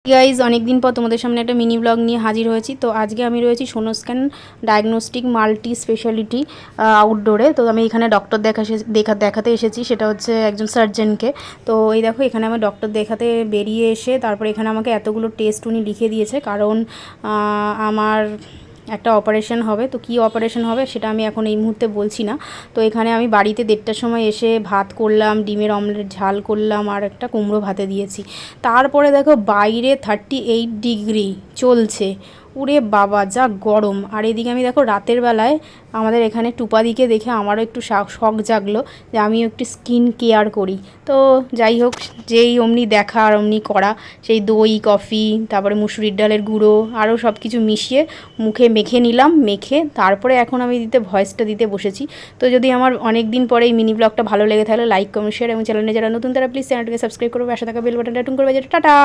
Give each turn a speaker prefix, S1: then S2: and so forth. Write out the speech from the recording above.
S1: Guys অনেক দিন পর তোমাদের সামনে একটা মিনি ব্লগ নিয়ে হাজির হয়েছি। তো আজকে আমি রয়েছি সোনোস্ক্যান ডায়াগনস্টিক মাল্টি স্পেশালিটি আউটডোরে। তো আমি এখানে ডক্টর দেখাতে এসেছি, সেটা হচ্ছে একজন সার্জেনকে। তো এই দেখো এখানে আমার ডক্টর দেখাতে বেরিয়ে এসে তারপরে এখানে আমাকে এতগুলো টেস্ট উনি লিখে দিয়েছে, কারণ আমার একটা অপারেশন হবে। তো কী অপারেশন হবে সেটা আমি এখন এই মুহূর্তে বলছি না। তো এখানে আমি বাড়িতে 1:30টার সময় এসে ভাত করলাম, ডিমের অমলেট ঝাল করলাম, আর একটা কুমড়ো ভাতে দিয়েছি। তারপরে দেখো বাইরে 38 ডিগ্রি চলছে, উরে বাবা যা গরম। আর এদিকে আমি দেখো রাতের বেলায় আমাদের এখানে টুপাদিকে দেখে আমারও একটু শখ জাগলো যে আমিও একটু স্কিন কেয়ার করি। তো যাই হোক, যেই অমনি দেখা আর অমনি করা, সেই দই কফি তারপরে মুসুরির ডালের গুঁড়ো আরও সব কিছু মিশিয়ে মুখে মেখে নিলাম। মেখে তারপরে এখন আমি ভয়েসটা দিতে বসেছি। তো যদি আমার অনেক দিন পরে এই মিনি ব্লগটা ভালো লেগে থাকলে লাইক কমেন্ট শেয়ার, এবং চ্যানেলে যারা নতুন তারা প্লিজ চ্যানেলটাকে সাবস্ক্রাইব করবে, পাশে থাকা বেল বাটনটা টুন করবে। টাটা।